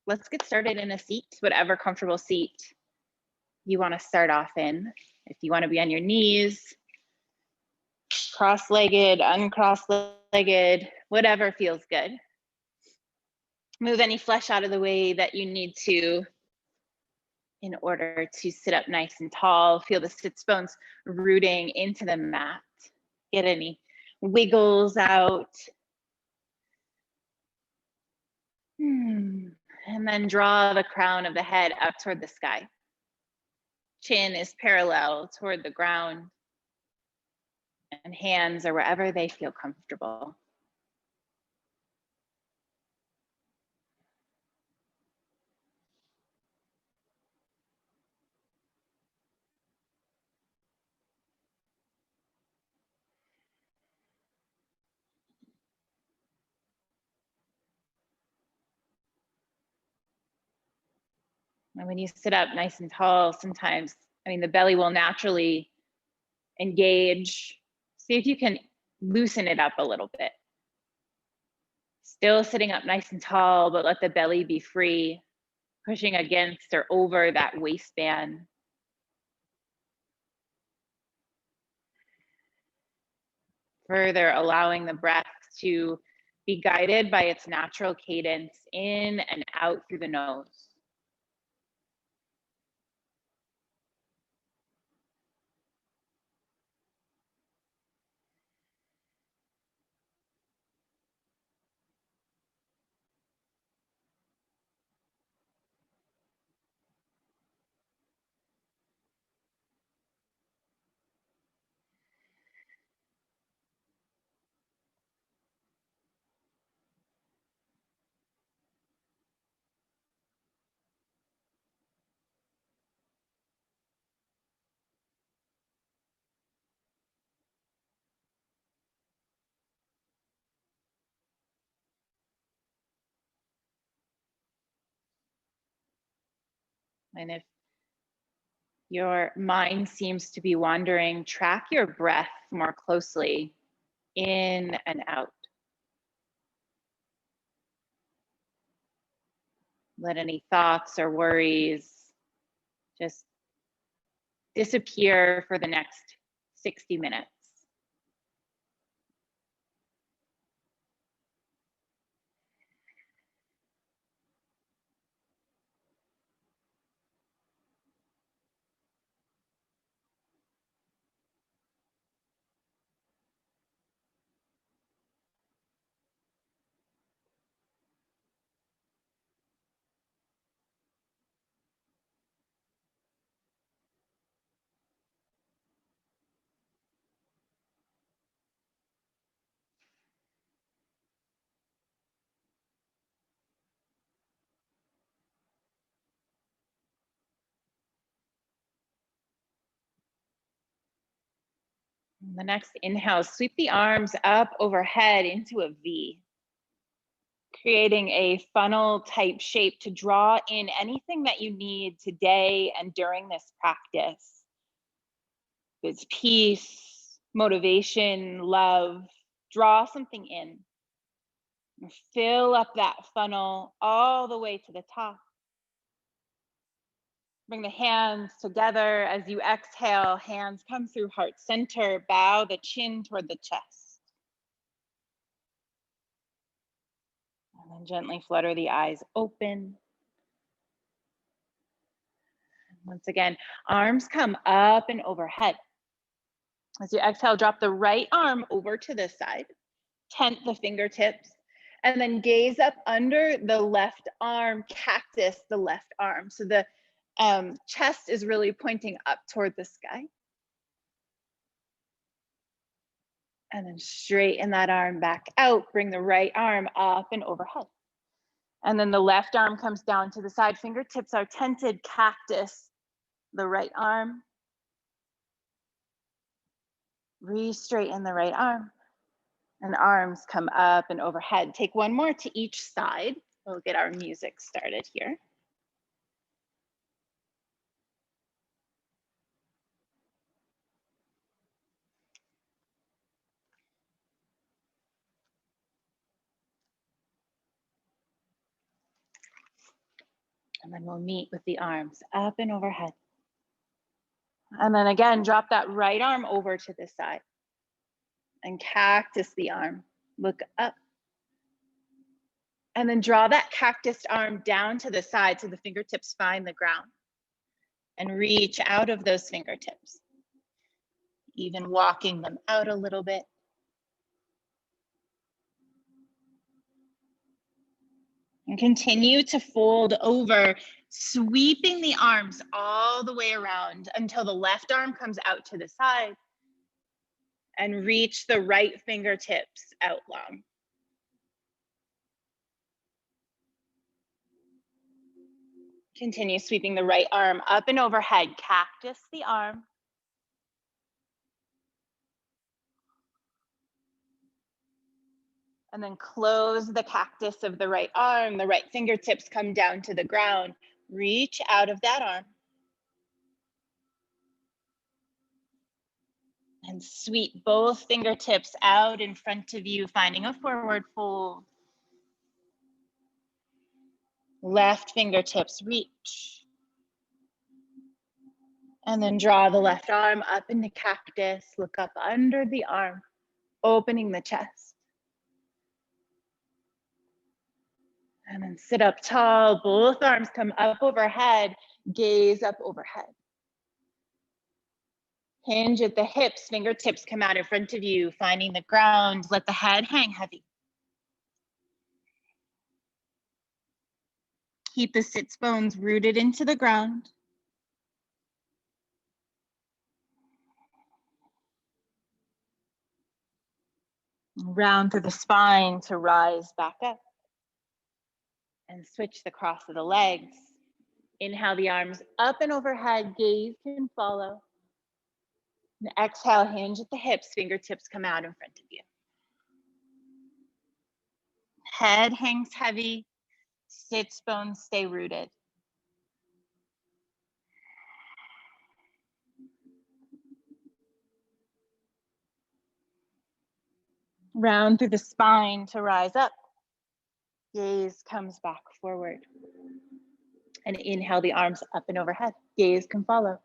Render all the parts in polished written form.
let's get started in a seat, whatever comfortable seat you want to start off in. If you want to be on your knees, cross-legged, uncross-legged, whatever feels good. Move any flesh out of the way that you need to in order to sit up nice and tall. Feel the sits bones rooting into the mat. Get any wiggles out. And then draw the crown of the head up toward the sky. Chin is parallel toward the ground. And hands are wherever they feel comfortable. And when you sit up nice and tall, sometimes, the belly will naturally engage. See if you can loosen it up a little bit. Still sitting up nice and tall, but let the belly be free, pushing against or over that waistband. Further allowing the breath to be guided by its natural cadence in and out through the nose. And if your mind seems to be wandering, track your breath more closely in and out. Let any thoughts or worries just disappear for the next 60 minutes. The next inhale, sweep the arms up overhead into a V, creating a funnel type shape to draw in anything that you need today and during this practice. It's peace, motivation, love. Draw something in. Fill up that funnel all the way to the top. Bring the hands together as you exhale. Hands come through heart center. Bow the chin toward the chest. And then gently flutter the eyes open. Once again, arms come up and overhead. As you exhale, drop the right arm over to this side. Tent the fingertips. And then gaze up under the left arm, cactus the left arm. So the chest is really pointing up toward the sky. And then straighten that arm back out. Bring the right arm up and overhead. And then the left arm comes down to the side. Fingertips are tented, cactus the right arm. Re-straighten the right arm. And arms come up and overhead. Take one more to each side. We'll get our music started here. And then we'll meet with the arms up and overhead. And then again, drop that right arm over to the side and cactus the arm. Look up. And then draw that cactus arm down to the side so the fingertips find the ground. And reach out of those fingertips. Even walking them out a little bit. And continue to fold over, sweeping the arms all the way around until the left arm comes out to the side. And reach the right fingertips out long. Continue sweeping the right arm up and overhead. Cactus the arm. And then close the cactus of the right arm. The right fingertips come down to the ground. Reach out of that arm. And sweep both fingertips out in front of you, finding a forward fold. Left fingertips reach. And then draw the left arm up into cactus. Look up under the arm, opening the chest. And then sit up tall, both arms come up overhead, gaze up overhead. Hinge at the hips, fingertips come out in front of you, finding the ground. Let the head hang heavy. Keep the sits bones rooted into the ground. Round through the spine to rise back up. And switch the cross of the legs. Inhale the arms up and overhead, gaze can follow. And exhale, hinge at the hips, fingertips come out in front of you. Head hangs heavy, sits bones stay rooted. Round through the spine to rise up. Gaze comes back forward. And inhale the arms up and overhead. Gaze can follow.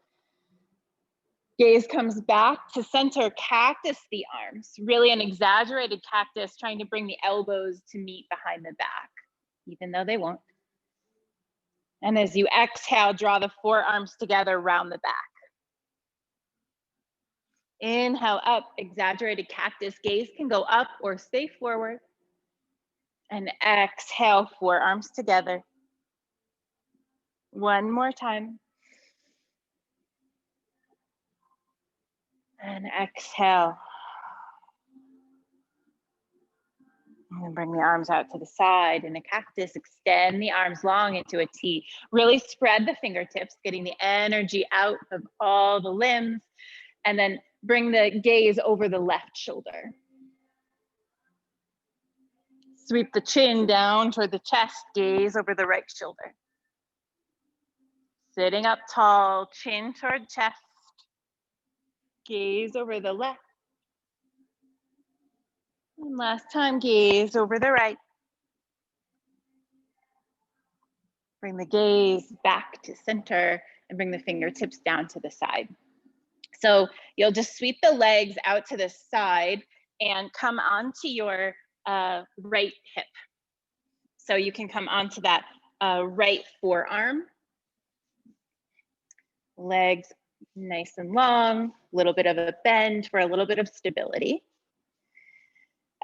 Gaze comes back to center, cactus the arms. Really an exaggerated cactus, trying to bring the elbows to meet behind the back, even though they won't. And as you exhale, draw the forearms together round the back. Inhale up, exaggerated cactus. Gaze can go up or stay forward. And exhale, forearms together. One more time. And exhale. And then bring the arms out to the side in a cactus. Extend the arms long into a T. Really spread the fingertips, getting the energy out of all the limbs. And then bring the gaze over the left shoulder. Sweep the chin down toward the chest, gaze over the right shoulder. Sitting up tall, chin toward chest, gaze over the left. And last time, gaze over the right. Bring the gaze back to center and bring the fingertips down to the side. So you'll just sweep the legs out to the side and come onto your right hip. So you can come onto that right forearm. Legs nice and long, a little bit of a bend for a little bit of stability.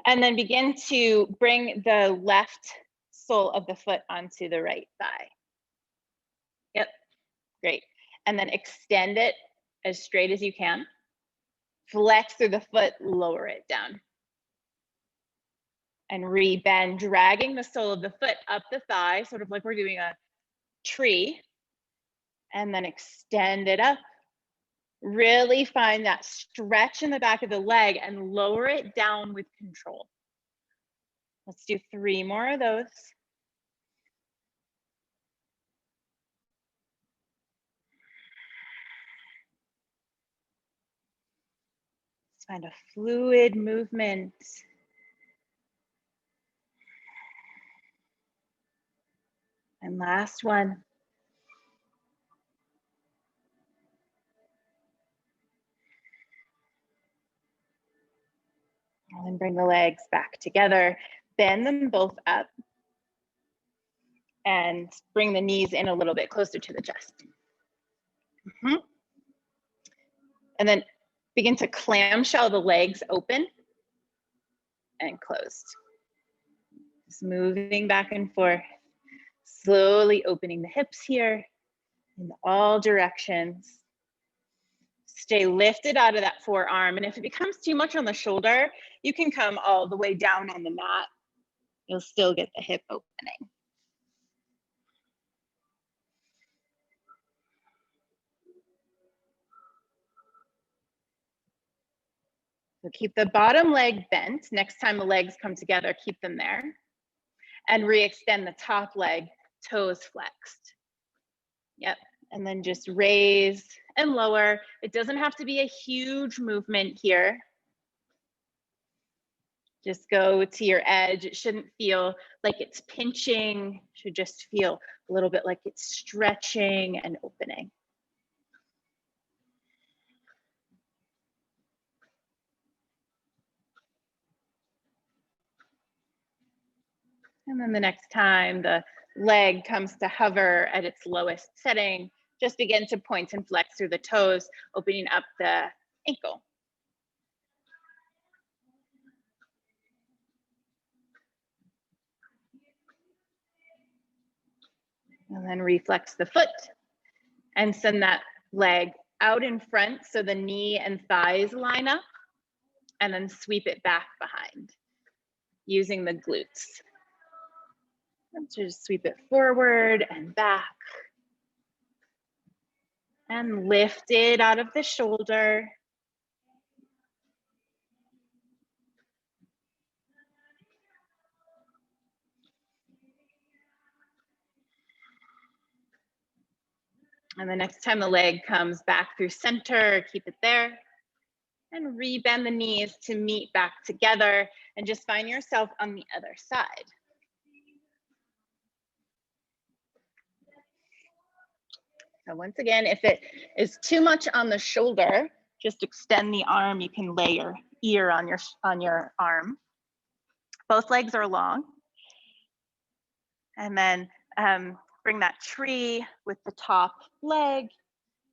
And then begin to bring the left sole of the foot onto the right thigh. Yep, great. And then extend it as straight as you can. Flex through the foot, lower it down. And re-bend, dragging the sole of the foot up the thigh, sort of like we're doing a tree. And then extend it up. Really find that stretch in the back of the leg and lower it down with control. Let's do 3 more of those. Let's find a fluid movement. And last one. And then bring the legs back together, bend them both up, and bring the knees in a little bit closer to the chest. And then begin to clamshell the legs open and closed. Just moving back and forth, slowly opening the hips here in all directions. Stay lifted out of that forearm. And if it becomes too much on the shoulder, you can come all the way down on the mat. You'll still get the hip opening. So keep the bottom leg bent. Next time the legs come together, keep them there. And re-extend the top leg, toes flexed. Yep, and then just raise and lower. It doesn't have to be a huge movement here. Just go to your edge. It shouldn't feel like it's pinching. It should just feel a little bit like it's stretching and opening. And then the next time the leg comes to hover at its lowest setting, just begin to point and flex through the toes, opening up the ankle. And then reflex the foot and send that leg out in front so the knee and thighs line up, and then sweep it back behind using the glutes. And just sweep it forward and back. And lift it out of the shoulder. And the next time the leg comes back through center, keep it there. And re-bend the knees to meet back together, and just find yourself on the other side. So once again, if it is too much on the shoulder, just extend the arm. You can lay your ear on your arm. Both legs are long. And then bring that tree with the top leg,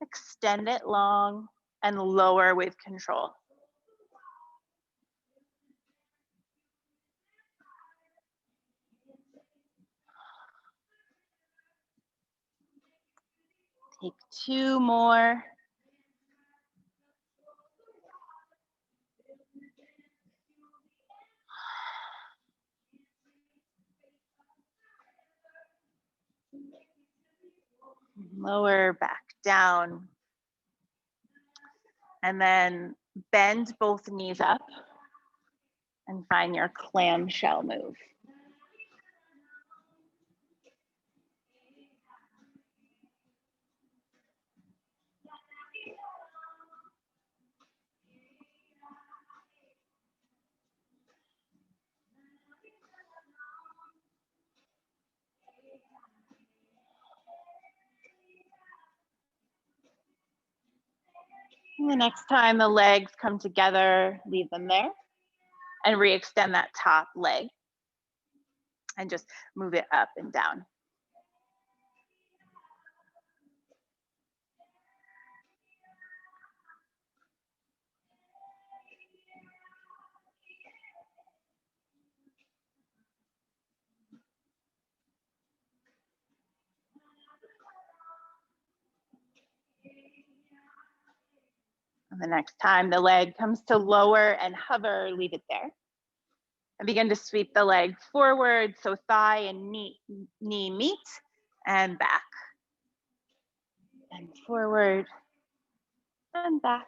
extend it long, and lower with control. Take 2 more. Lower back down. And then bend both knees up and find your clamshell move. And the next time the legs come together, leave them there and re-extend that top leg and just move it up and down. And the next time the leg comes to lower and hover, leave it there. And begin to sweep the leg forward, so thigh and knee meet, and back. And forward, and back.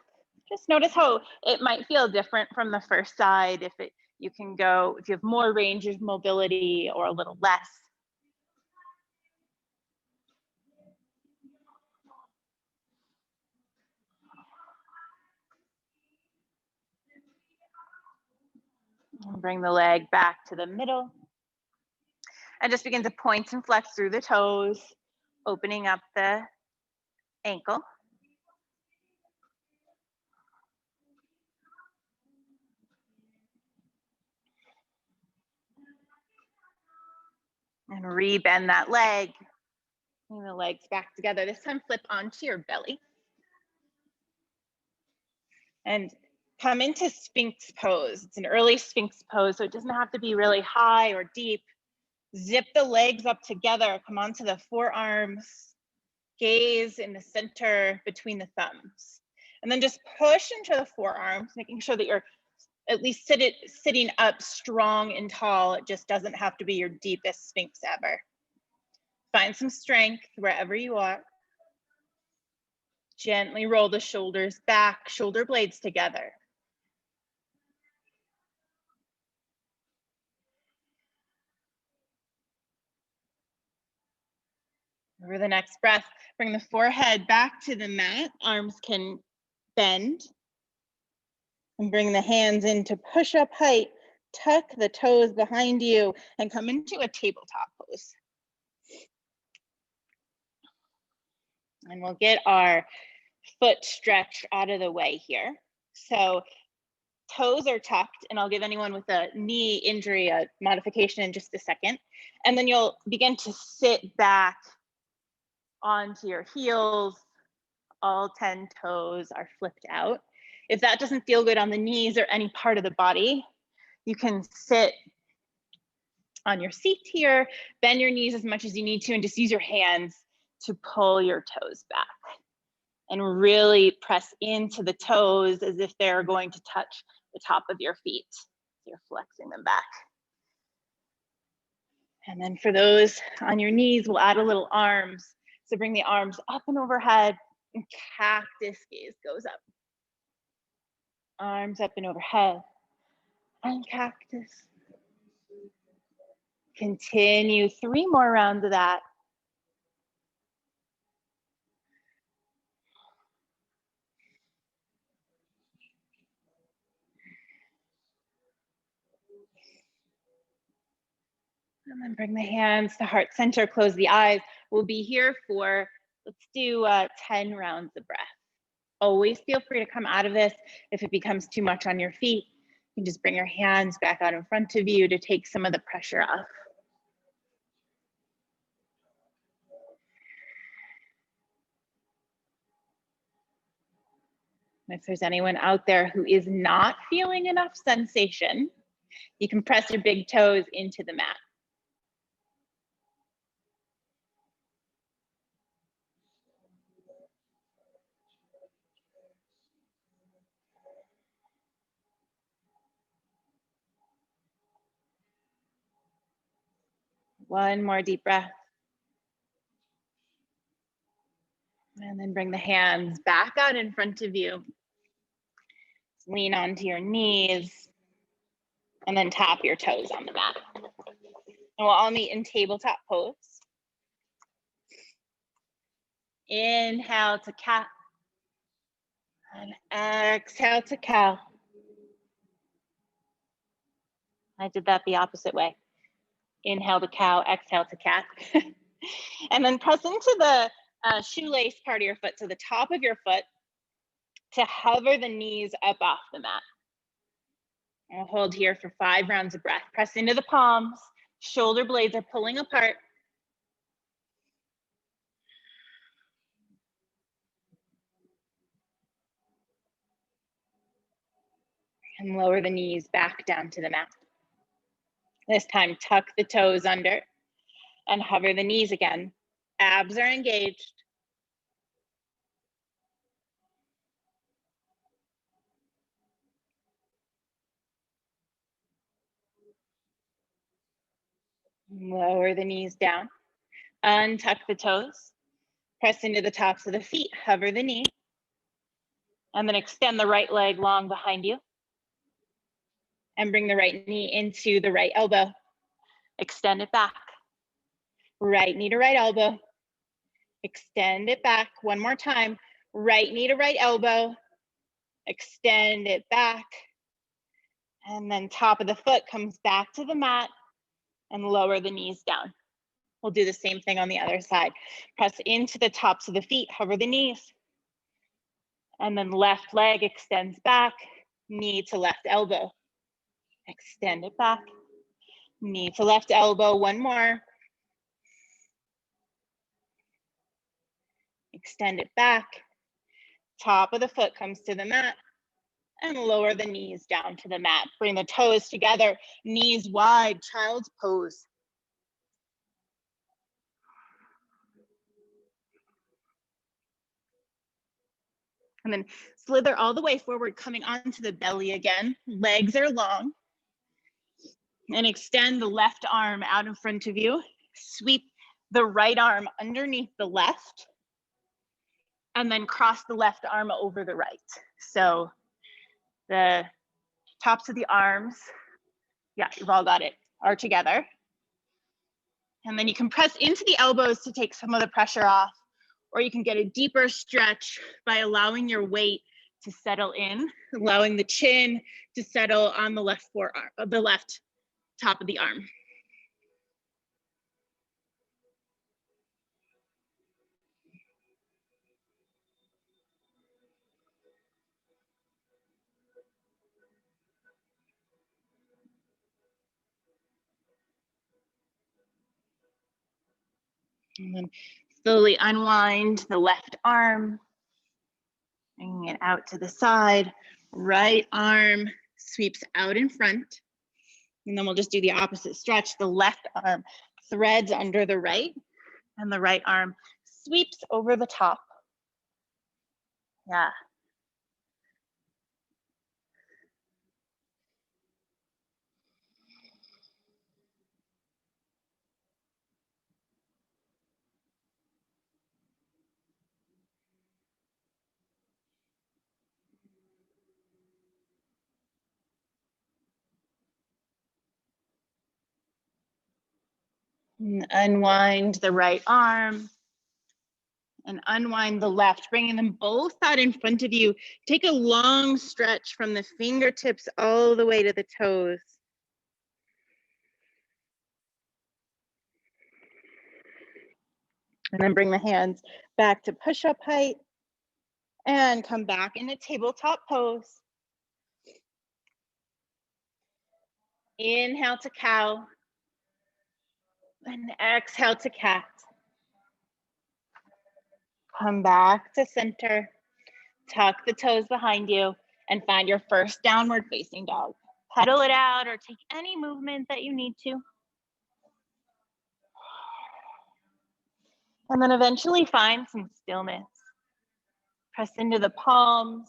Just notice how it might feel different from the first side, if you have more range of mobility or a little less. And bring the leg back to the middle. And just begin to point and flex through the toes, opening up the ankle. And re-bend that leg. Bring the legs back together. This time flip onto your belly. And come into Sphinx pose. It's an early Sphinx pose, so it doesn't have to be really high or deep. Zip the legs up together. Come onto the forearms. Gaze in the center between the thumbs. And then just push into the forearms, making sure that you're at least sitting up strong and tall. It just doesn't have to be your deepest Sphinx ever. Find some strength wherever you are. Gently roll the shoulders back, shoulder blades together. Over the next breath, bring the forehead back to the mat. Arms can bend. And bring the hands into push-up height. Tuck the toes behind you and come into a tabletop pose. And we'll get our foot stretch out of the way here. So toes are tucked, and I'll give anyone with a knee injury a modification in just a second. And then you'll begin to sit back onto your heels. All 10 toes are flipped out. If that doesn't feel good on the knees or any part of the body, you can sit on your seat here, bend your knees as much as you need to, and just use your hands to pull your toes back. And really press into the toes as if they're going to touch the top of your feet. You're flexing them back. And then for those on your knees, we'll add a little arms. So bring the arms up and overhead, and cactus gaze goes up. Arms up and overhead, and cactus. Continue 3 more rounds of that. And then bring the hands to heart center, close the eyes. We'll be here for, let's do 10 rounds of breath. Always feel free to come out of this. If it becomes too much on your feet, you can just bring your hands back out in front of you to take some of the pressure off. If there's anyone out there who is not feeling enough sensation, you can press your big toes into the mat. One more deep breath. And then bring the hands back out in front of you. Lean onto your knees. And then tap your toes on the mat. And we'll all meet in tabletop pose. Inhale to cat. And exhale to cow. I did that the opposite way. Inhale to cow, exhale to cat. And then press into the shoelace part of your foot, so the top of your foot, to hover the knees up off the mat. I'll hold here for 5 rounds of breath. Press into the palms, shoulder blades are pulling apart. And lower the knees back down to the mat. This time, tuck the toes under and hover the knees again. Abs are engaged. Lower the knees down. Untuck the toes. Press into the tops of the feet. Hover the knee. And then extend the right leg long behind you. And bring the right knee into the right elbow. Extend it back. Right knee to right elbow. Extend it back. One more time. Right knee to right elbow. Extend it back. And then top of the foot comes back to the mat and lower the knees down. We'll do the same thing on the other side. Press into the tops of the feet, hover the knees. And then left leg extends back, knee to left elbow. Extend it back, knee to left elbow, one more. Extend it back. Top of the foot comes to the mat, and lower the knees down to the mat. Bring the toes together, knees wide, child's pose. And then slither all the way forward, coming onto the belly again. Legs are long. And extend the left arm out in front of you. Sweep the right arm underneath the left. And then cross the left arm over the right. So the tops of the arms, yeah, you've all got it, are together. And then you can press into the elbows to take some of the pressure off, or you can get a deeper stretch by allowing your weight to settle in, allowing the chin to settle on the left forearm, the left top of the arm. And then slowly unwind the left arm, bringing it out to the side. Right arm sweeps out in front. And then we'll just do the opposite stretch. The left arm threads under the right, and the right arm sweeps over the top. Yeah. And unwind the right arm and unwind the left, bringing them both out in front of you. Take a long stretch from the fingertips all the way to the toes. And then bring the hands back to push-up height and come back in a tabletop pose. Inhale to cow and exhale to cat. Come back to center, tuck the toes behind you, and find your first downward facing dog. Pedal it out or take any movement that you need to. And then eventually find some stillness. Press into the palms,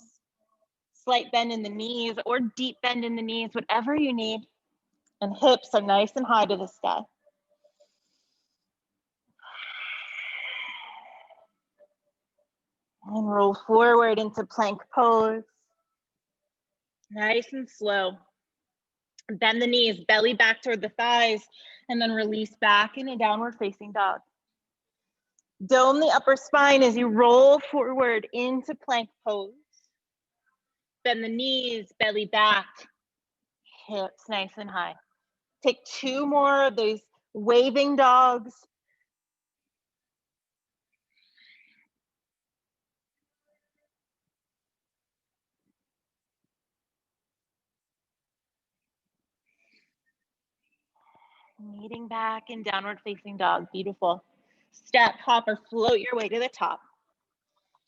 slight bend in the knees or deep bend in the knees, whatever you need. And hips are nice and high to the sky. And roll forward into plank pose. Nice and slow. Bend the knees, belly back toward the thighs, and then release back in a downward facing dog. Dome the upper spine as you roll forward into plank pose. Bend the knees, belly back, hips nice and high. Take 2 more of these waving dogs. Meeting back in downward facing dog, beautiful. Step, hop, or float your way to the top.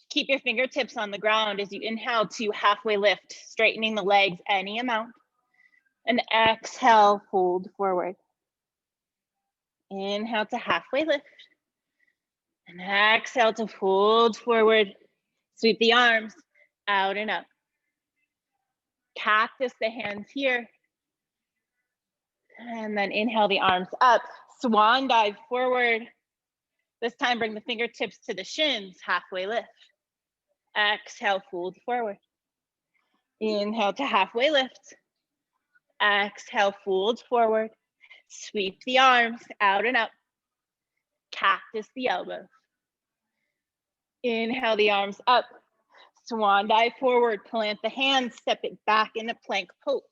Keep your fingertips on the ground as you inhale to halfway lift, straightening the legs any amount. And exhale, fold forward. Inhale to halfway lift. And exhale to fold forward. Sweep the arms out and up. Cactus the hands here. And then inhale the arms up. Swan dive forward. This time bring the fingertips to the shins, halfway lift. Exhale, fold forward. Inhale to halfway lift. Exhale, fold forward. Sweep the arms out and up. Cactus the elbows. Inhale the arms up. Swan dive forward, plant the hands, step it back into plank pose.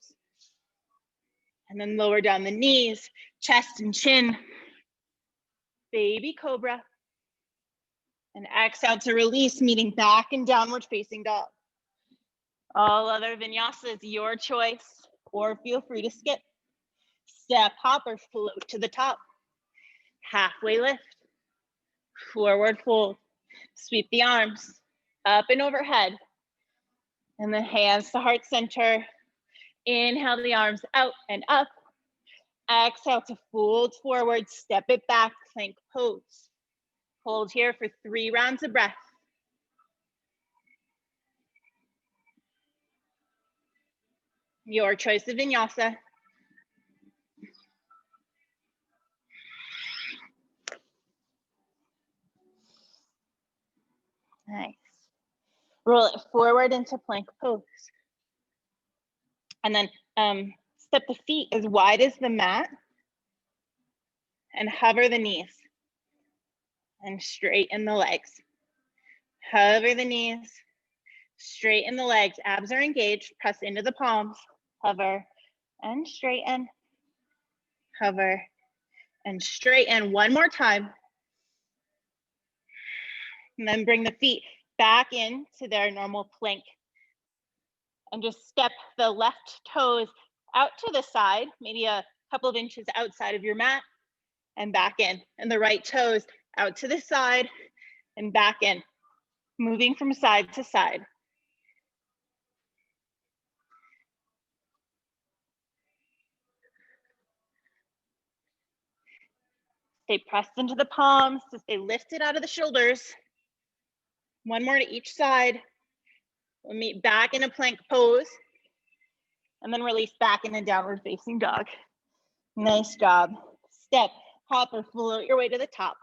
And then lower down the knees, chest and chin. Baby cobra. And exhale to release, meeting back in downward facing dog. All other vinyasas, your choice, or feel free to skip. Step, hop, or float to the top. Halfway lift. Forward fold. Sweep the arms up and overhead. And then hands to heart center. Inhale the arms out and up. Exhale to fold forward, step it back, plank pose. Hold here for 3 rounds of breath. Your choice of vinyasa. Nice. Roll it forward into plank pose. And then step the feet as wide as the mat and hover the knees and straighten the legs. Hover the knees, straighten the legs. Abs are engaged, press into the palms. Hover and straighten, hover and straighten. One more time. And then bring the feet back into their normal plank. And just step the left toes out to the side, maybe a couple of inches outside of your mat, and back in. And the right toes out to the side and back in, moving from side to side. Stay pressed into the palms to stay lifted out of the shoulders. One more to each side. We'll meet back in a plank pose and then release back in a downward facing dog. Nice job. Step, hop, or float your way to the top.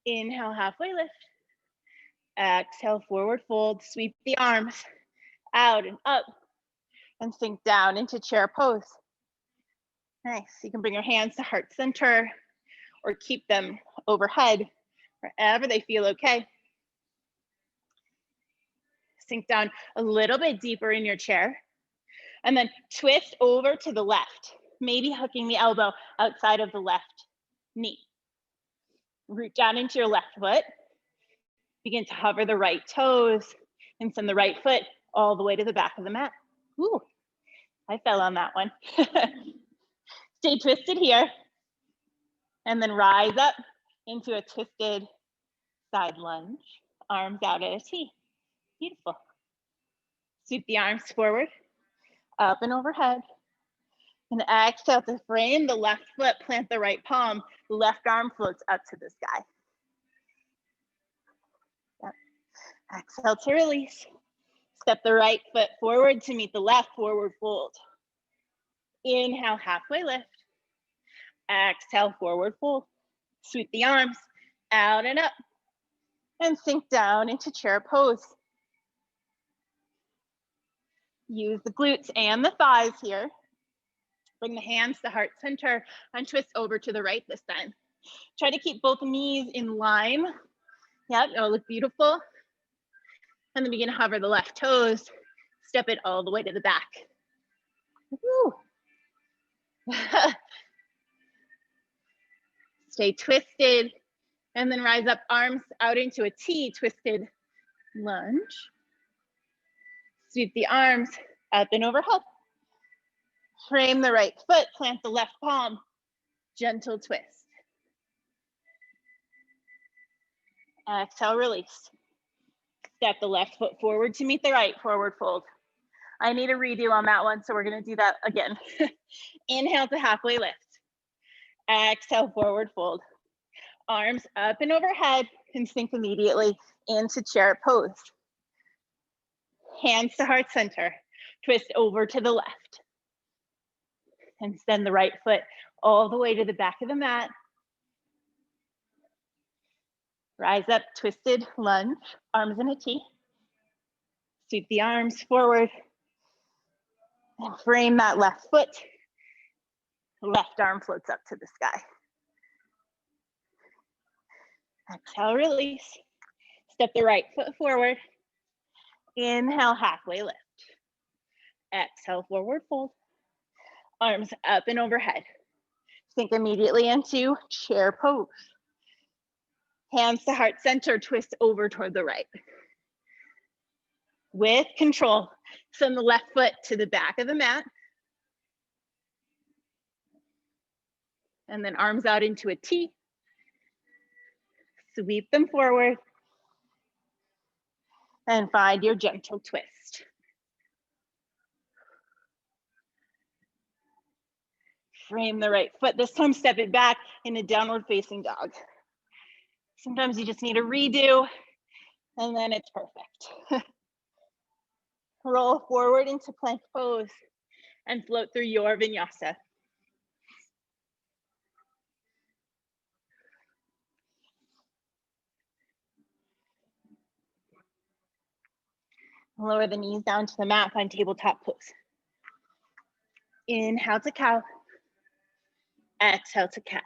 Inhale, halfway lift. Exhale, forward fold. Sweep the arms out and up and sink down into chair pose. Nice. You can bring your hands to heart center or keep them overhead, wherever they feel okay. Sink down a little bit deeper in your chair and then twist over to the left, maybe hooking the elbow outside of the left knee. Root down into your left foot. Begin to hover the right toes and send the right foot all the way to the back of the mat. Ooh, I fell on that one. Stay twisted here. And then rise up into a twisted side lunge. Arms out at a T. Beautiful. Sweep the arms forward, up and overhead. And exhale to frame the left foot, plant the right palm. The left arm floats up to the sky. Yep. Exhale to release. Step the right foot forward to meet the left, forward fold. Inhale, halfway lift. Exhale, forward fold. Sweep the arms out and up and sink down into chair pose. Use the glutes and the thighs here. Bring the hands to heart center and twist over to the right this time. Try to keep both knees in line. Yep, it'll look beautiful. And then begin to hover the left toes. Step it all the way to the back. Woo. Stay twisted. And then rise up, arms out into a T, twisted lunge. Sweep the arms up and overhead. Frame the right foot, plant the left palm. Gentle twist. Exhale, release. Step the left foot forward to meet the right, forward fold. I need a redo on that one, so we're gonna do that again. Inhale to halfway lift. Exhale, forward fold. Arms up and overhead and sink immediately into chair pose. Hands to heart center. Twist over to the left. And send the right foot all the way to the back of the mat. Rise up, twisted lunge, arms in a T. Sweep the arms forward. And frame that left foot. Left arm floats up to the sky. Exhale, release. Step the right foot forward. Inhale, halfway lift. Exhale, forward fold. Arms up and overhead. Sink immediately into chair pose. Hands to heart center, twist over toward the right. With control, send the left foot to the back of the mat. And then arms out into a T. Sweep them forward, And find your gentle twist. Frame the right foot. This time, step it back in a downward facing dog. Sometimes you just need a redo, and then it's perfect. Roll forward into plank pose and float through your vinyasa. Lower the knees down to the mat, find tabletop pose. Inhale to cow. Exhale to cat.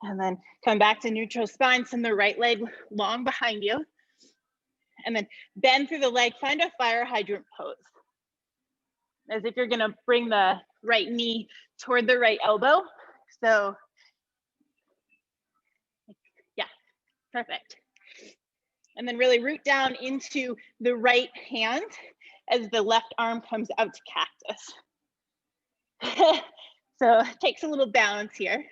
And then come back to neutral spine, send the right leg long behind you. And then bend through the leg, find a fire hydrant pose. As if you're gonna bring the right knee toward the right elbow. So, yeah, perfect. And then really root down into the right hand as the left arm comes out to cactus. So it takes a little balance here.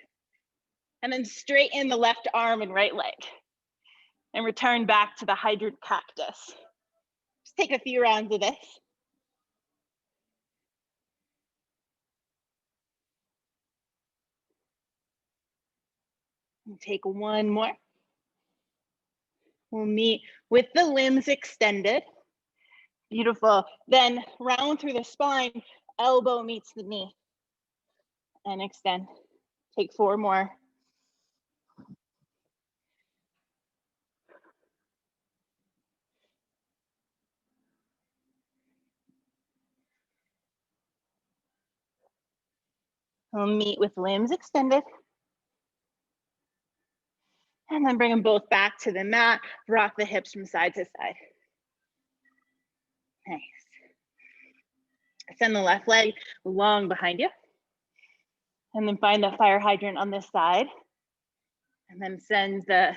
And then straighten the left arm and right leg. And return back to the hydrant cactus. Just take a few rounds of this. And take one more. We'll meet with the limbs extended. Beautiful. Then round through the spine, elbow meets the knee. And extend. Take 4 more. We'll meet with limbs extended. And then bring them both back to the mat. Rock the hips from side to side. Nice. Send the left leg long behind you. And then find the fire hydrant on this side. And then send the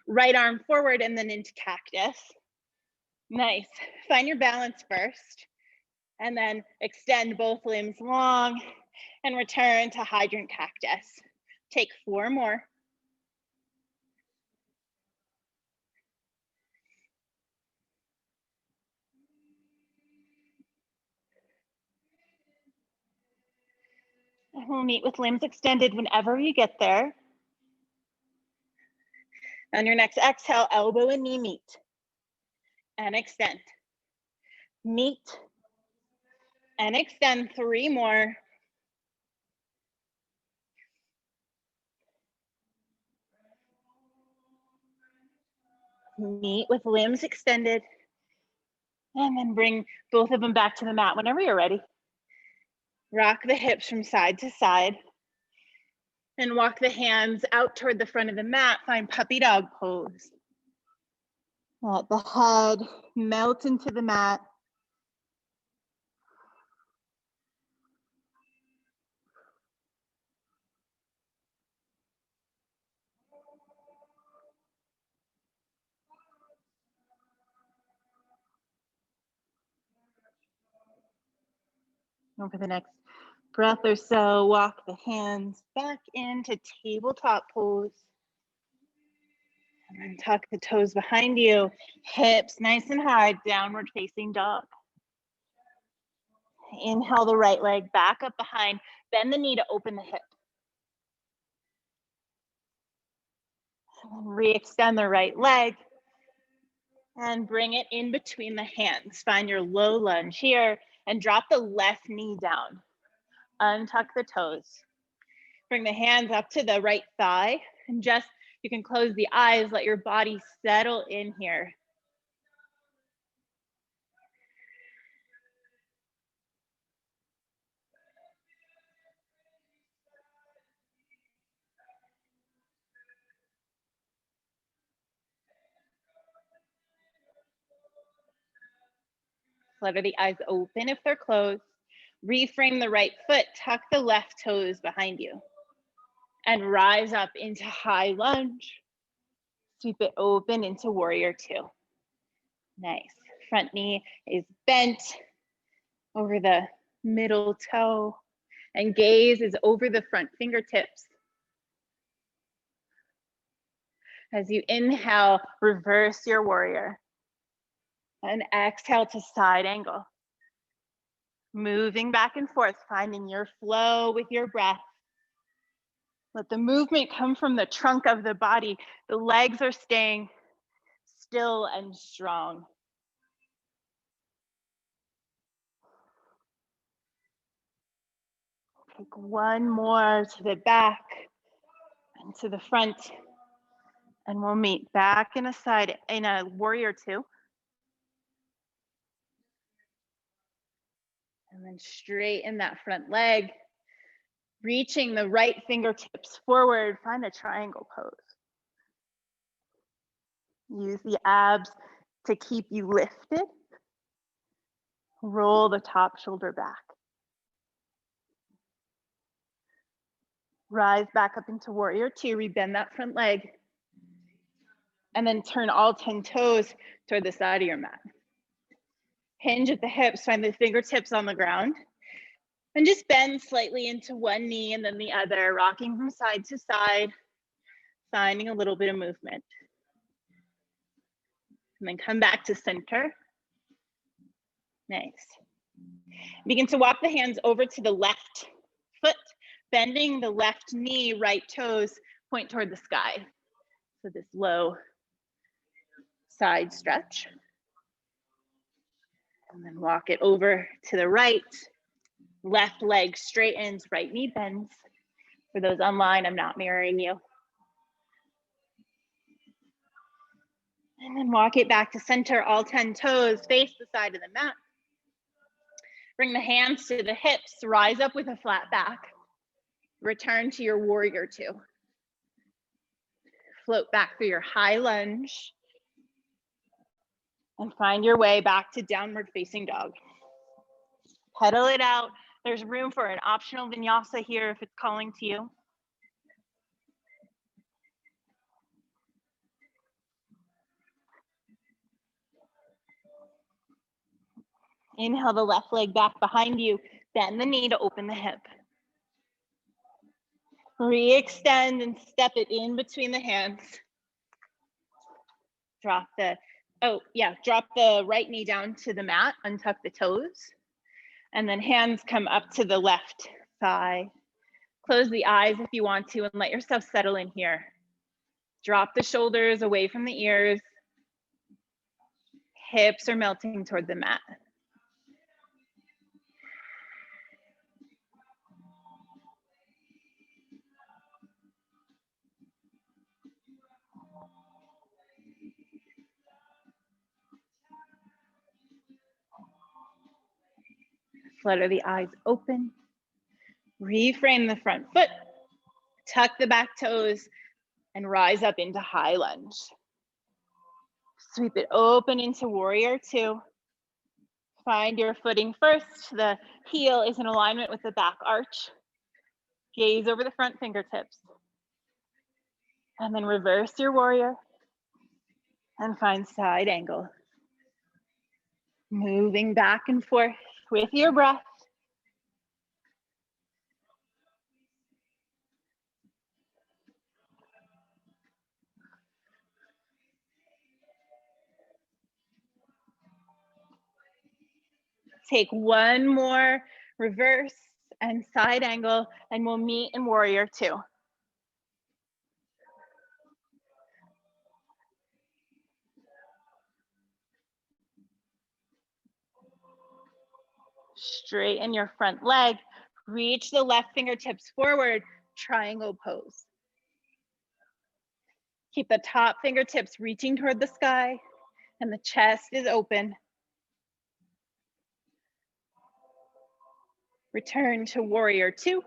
right arm forward and then into cactus. Nice. Find your balance first. And then extend both limbs long and return to hydrant cactus. Take 4 more. And we'll meet with limbs extended whenever you get there. On your next exhale, elbow and knee meet. And extend. Meet. And extend 3 more. Meet with limbs extended. And then bring both of them back to the mat whenever you're ready. Rock the hips from side to side. And walk the hands out toward the front of the mat. Find puppy dog pose. Let the head melt into the mat. Over the next breath or so, walk the hands back into tabletop pose. And then tuck the toes behind you, hips nice and high, downward facing dog. Inhale the right leg back up behind, bend the knee to open the hip. Re-extend the right leg and bring it in between the hands. Find your low lunge here and drop the left knee down. Untuck the toes. Bring the hands up to the right thigh and you can close the eyes, let your body settle in here. Flutter the eyes open if they're closed. Reframe the right foot, tuck the left toes behind you. And rise up into high lunge. Sweep it open into warrior 2. Nice. Front knee is bent over the middle toe. And gaze is over the front fingertips. As you inhale, reverse your warrior. And exhale to side angle. Moving back and forth, finding your flow with your breath. Let the movement come from the trunk of the body. The legs are staying still and strong. Take one more to the back and to the front. And we'll meet back in a warrior two. And then straighten that front leg. Reaching the right fingertips forward, find a triangle pose. Use the abs to keep you lifted. Roll the top shoulder back. Rise back up into warrior two, rebend that front leg. And then turn all 10 toes toward the side of your mat. Hinge at the hips, find the fingertips on the ground. And just bend slightly into one knee and then the other, rocking from side to side, finding a little bit of movement. And then come back to center. Nice. Begin to walk the hands over to the left foot, bending the left knee, right toes point toward the sky. So this low side stretch. And then walk it over to the right. Left leg straightens, right knee bends. For those online, I'm not mirroring you. And then walk it back to center, all 10 toes, face the side of the mat. Bring the hands to the hips, rise up with a flat back. Return to your warrior two. Float back through your high lunge. And find your way back to downward facing dog. Pedal it out. There's room for an optional vinyasa here if it's calling to you. Inhale the left leg back behind you. Bend the knee to open the hip. Re-extend and step it in between the hands. Drop the right knee down to the mat, untuck the toes. And then hands come up to the left thigh. Close the eyes if you want to and let yourself settle in here. Drop the shoulders away from the ears. Hips are melting toward the mat. Flutter the eyes open. Reframe the front foot. Tuck the back toes and rise up into high lunge. Sweep it open into warrior two. Find your footing first. The heel is in alignment with the back arch. Gaze over the front fingertips. And then reverse your warrior and find side angle. Moving back and forth with your breath. Take one more reverse and side angle and we'll meet in warrior two. Straighten your front leg. Reach the left fingertips forward, triangle pose. Keep the top fingertips reaching toward the sky and the chest is open. Return to warrior two.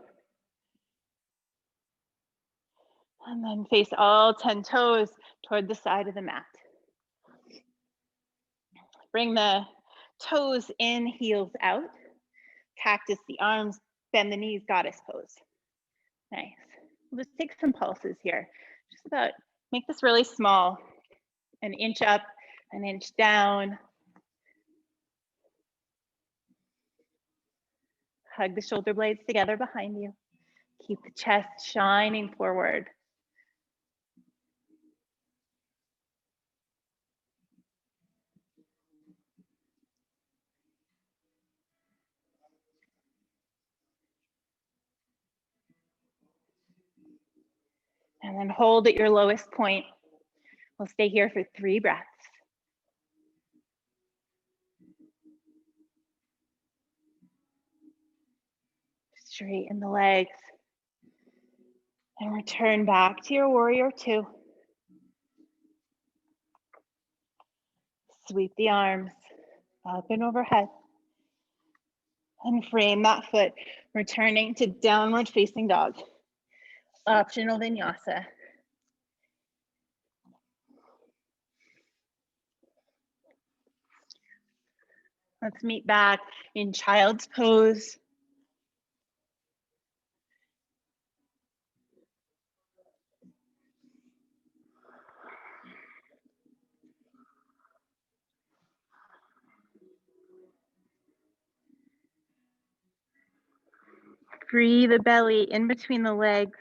And then face all 10 toes toward the side of the mat. Bring the toes in, heels out. Cactus the arms, bend the knees, goddess pose. Nice. We'll just take some pulses here. Just about, make this really small. An inch up, an inch down. Hug the shoulder blades together behind you. Keep the chest shining forward. And then hold at your lowest point. We'll stay here for 3 breaths. Straighten the legs. And return back to your warrior 2. Sweep the arms up and overhead. And frame that foot, returning to downward facing dog. Optional vinyasa. Let's meet back in child's pose. Breathe the belly in between the legs.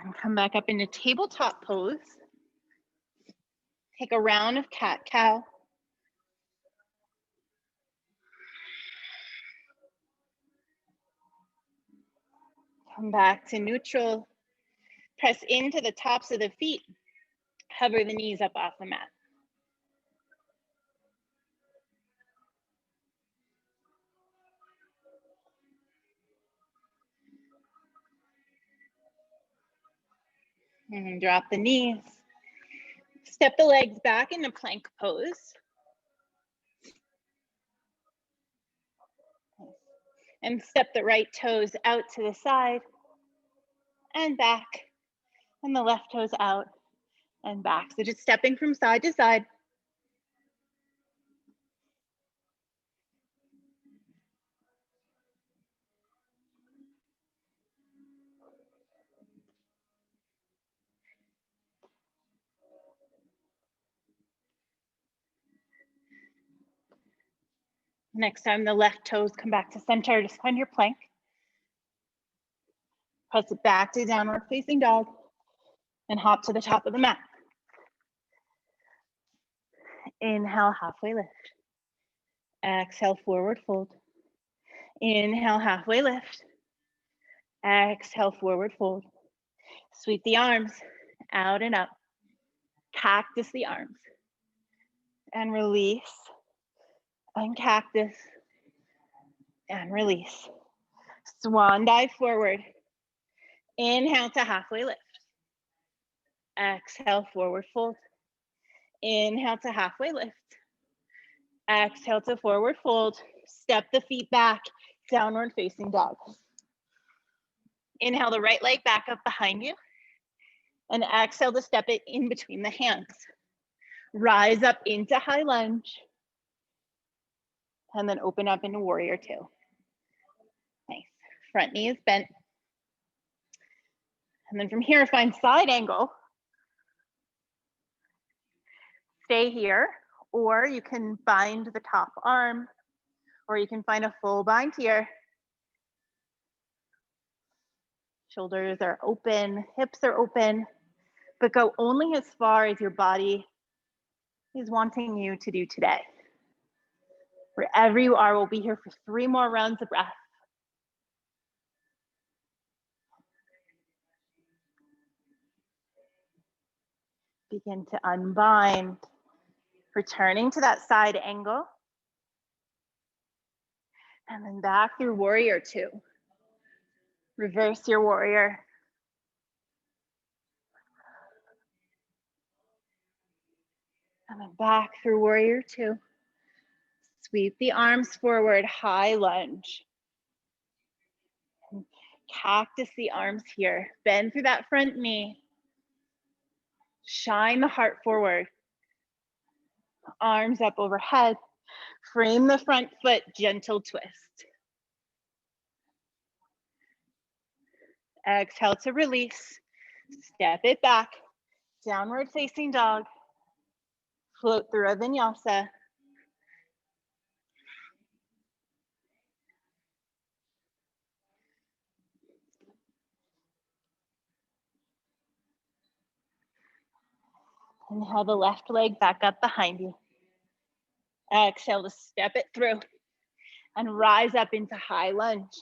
And come back up into tabletop pose. Take a round of cat-cow. Come back to neutral. Press into the tops of the feet. Hover the knees up off the mat. And drop the knees. Step the legs back into plank pose. And step the right toes out to the side and back. And the left toes out and back. So just stepping from side to side. Next time the left toes come back to center, just find your plank. Press it back to downward facing dog and hop to the top of the mat. Inhale, halfway lift. Exhale, forward fold. Inhale, halfway lift. Exhale, forward fold. Sweep the arms out and up. Cactus the arms. And release. And cactus. And release. Swan dive forward. Inhale to halfway lift. Exhale, forward fold. Inhale to halfway lift. Exhale to forward fold. Step the feet back, downward facing dog. Inhale the right leg back up behind you. And exhale to step it in between the hands. Rise up into high lunge. And then open up into warrior 2. Nice. Front knee is bent. And then from here, find side angle. Stay here, or you can bind the top arm, or you can find a full bind here. Shoulders are open, hips are open, but go only as far as your body is wanting you to do today. Wherever you are, we'll be here for 3 more rounds of breath. Begin to unbind, returning to that side angle. And then back through warrior 2. Reverse your warrior. And then back through warrior 2. Sweep the arms forward, high lunge. And cactus the arms here. Bend through that front knee. Shine the heart forward. Arms up overhead. Frame the front foot, gentle twist. Exhale to release. Step it back. Downward facing dog. Float through a vinyasa. Inhale the left leg back up behind you. Exhale to step it through and rise up into high lunge.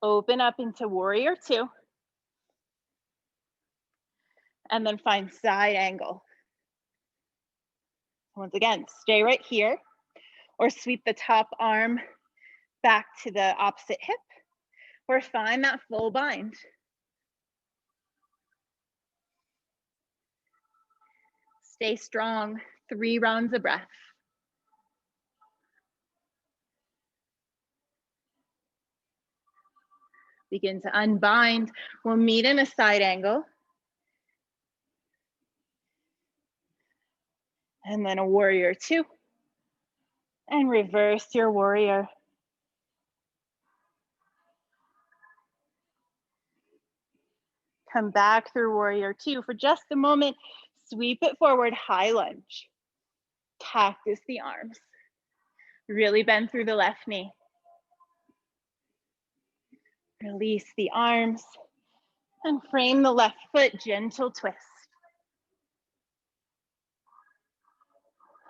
Open up into warrior two. And then find side angle. Once again, stay right here or sweep the top arm back to the opposite hip or find that full bind. Stay strong, 3 rounds of breath. Begin to unbind. We'll meet in a side angle. And then a warrior two. And reverse your warrior. Come back through warrior two for just a moment. Sweep it forward, high lunge. Cactus the arms. Really bend through the left knee. Release the arms and frame the left foot, gentle twist.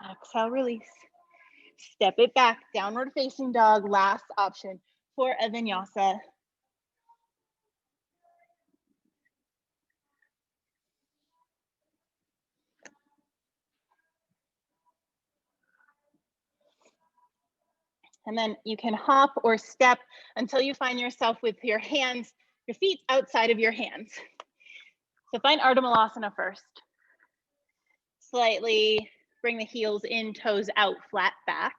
Exhale, release. Step it back, downward facing dog, last option for a vinyasa. And then you can hop or step until you find yourself with your hands, your feet outside of your hands. So find Ardha Malasana first. Slightly bring the heels in, toes out, flat back.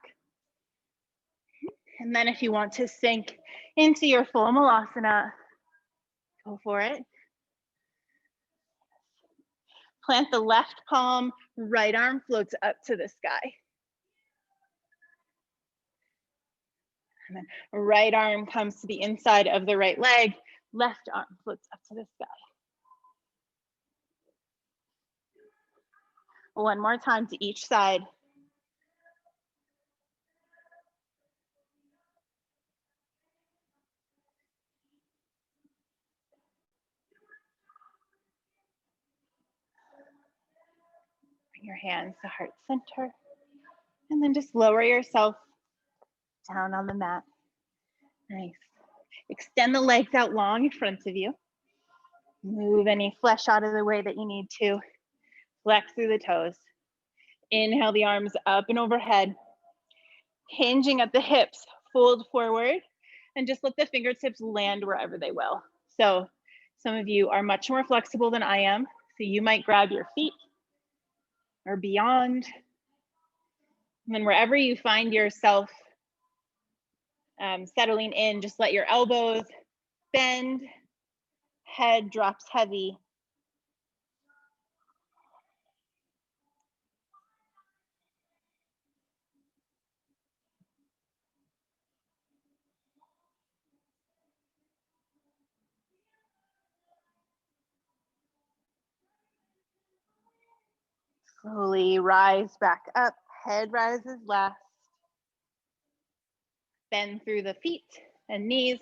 And then if you want to sink into your full Malasana, go for it. Plant the left palm, right arm floats up to the sky. And then right arm comes to the inside of the right leg, left arm floats up to the sky. One more time to each side. Bring your hands to heart center. And then just lower yourself down on the mat. Nice. Extend the legs out long in front of you. Move any flesh out of the way that you need to. Flex through the toes. Inhale the arms up and overhead. Hinging at the hips, fold forward, and just let the fingertips land wherever they will. So some of you are much more flexible than I am, so you might grab your feet or beyond. And then wherever you find yourself settling in, just let your elbows bend, head drops heavy. Slowly rise back up, head rises last. Bend through the feet and knees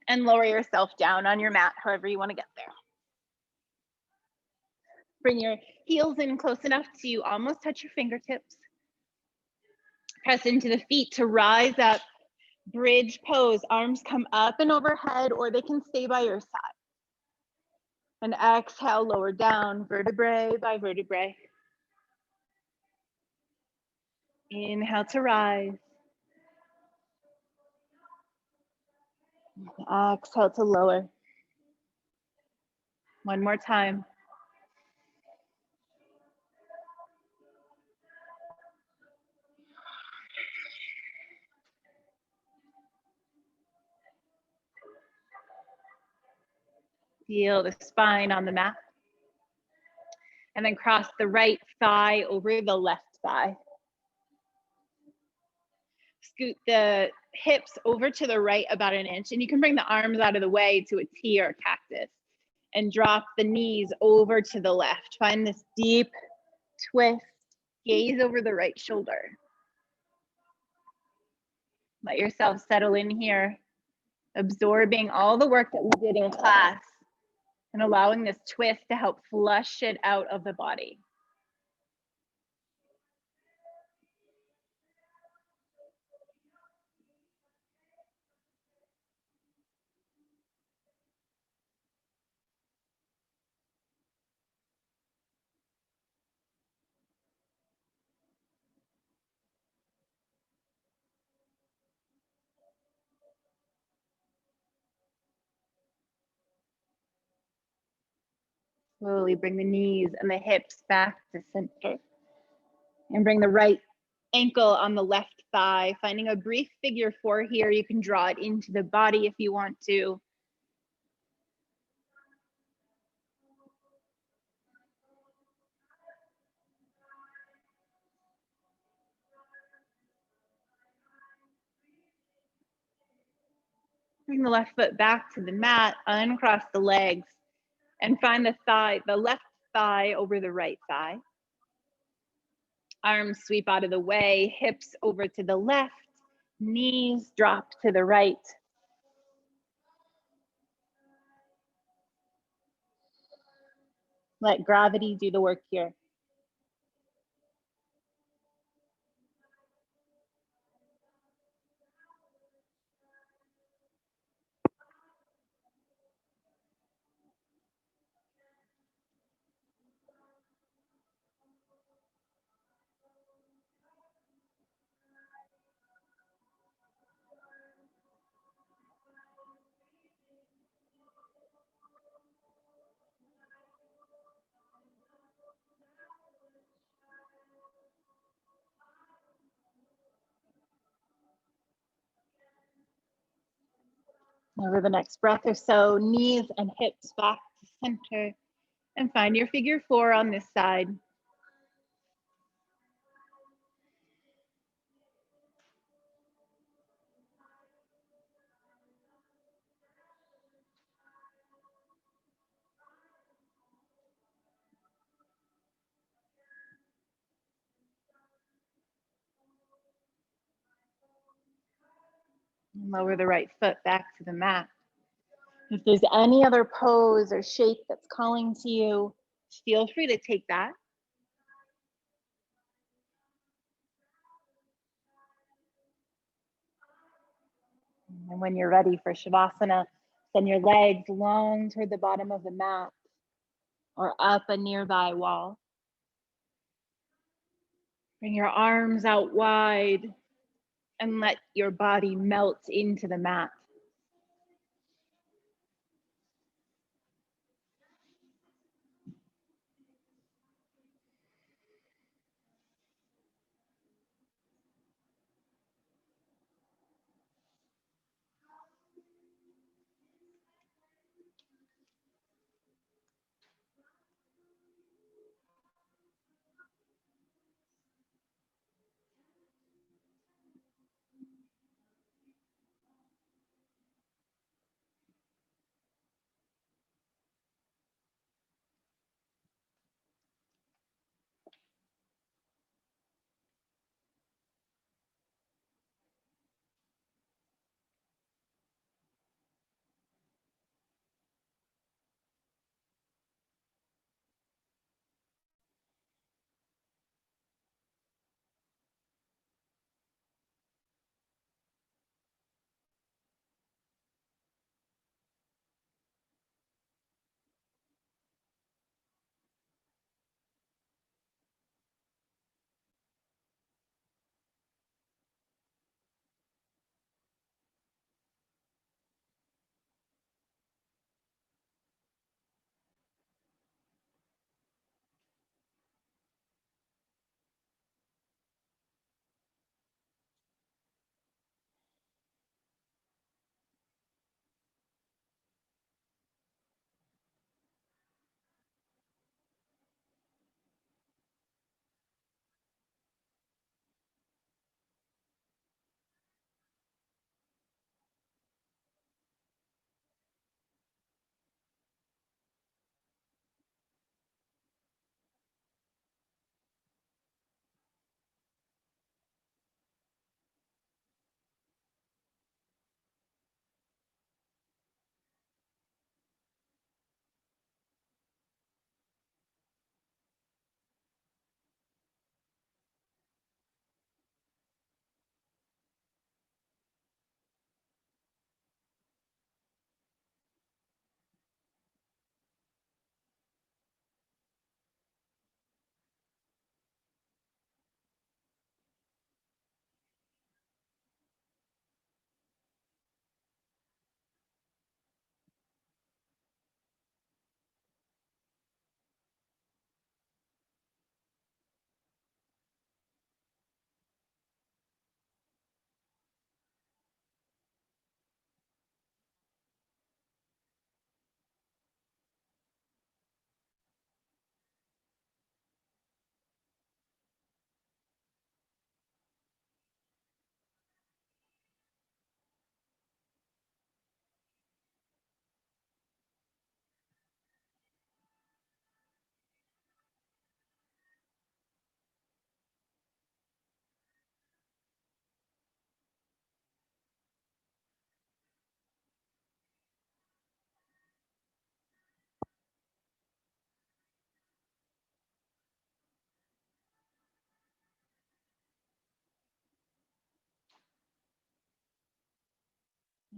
and lower yourself down on your mat, however you want to get there. Bring your heels in close enough to almost touch your fingertips. Press into the feet to rise up, bridge pose. Arms come up and overhead, or they can stay by your side. And exhale, lower down, vertebrae by vertebrae. Inhale to rise. Exhale to lower. One more time. Feel the spine on the mat. And then cross the right thigh over the left thigh. Scoot the hips over to the right about an inch, and you can bring the arms out of the way to a T or a cactus. And drop the knees over to the left. Find this deep twist. Gaze over the right shoulder. Let yourself settle in here, absorbing all the work that we did in class. And allowing this twist to help flush it out of the body. Slowly bring the knees and the hips back to center. And bring the right ankle on the left thigh, finding a brief figure four here. You can draw it into the body if you want to. Bring the left foot back to the mat, uncross the legs, and find the left thigh over the right thigh. Arms sweep out of the way, hips over to the left, knees drop to the right. Let gravity do the work here. Over the next breath or so, knees and hips back to center, and find your figure four on this side. And lower the right foot back to the mat. If there's any other pose or shape that's calling to you, feel free to take that. And when you're ready for Shavasana, send your legs long toward the bottom of the mat or up a nearby wall. Bring your arms out wide and let your body melt into the mat.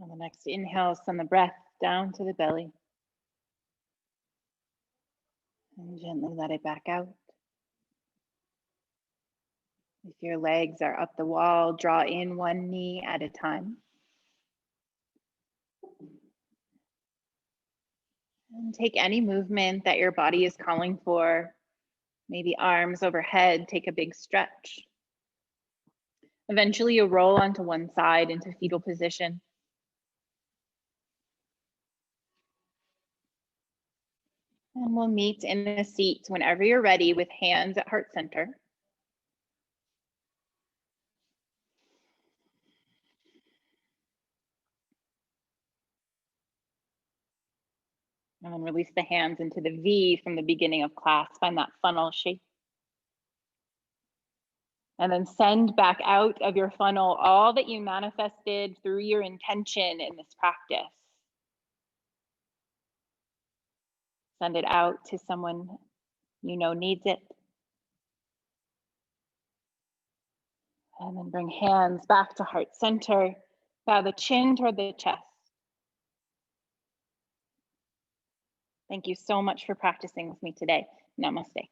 On the next inhale, send the breath down to the belly. And gently let it back out. If your legs are up the wall, draw in one knee at a time. And take any movement that your body is calling for. Maybe arms overhead, take a big stretch. Eventually, you roll onto one side into fetal position. And we'll meet in a seat whenever you're ready with hands at heart center. And then release the hands into the V from the beginning of class. Find that funnel shape. And then send back out of your funnel all that you manifested through your intention in this practice. Send it out to someone you know needs it. And then bring hands back to heart center. Bow the chin toward the chest. Thank you so much for practicing with me today. Namaste.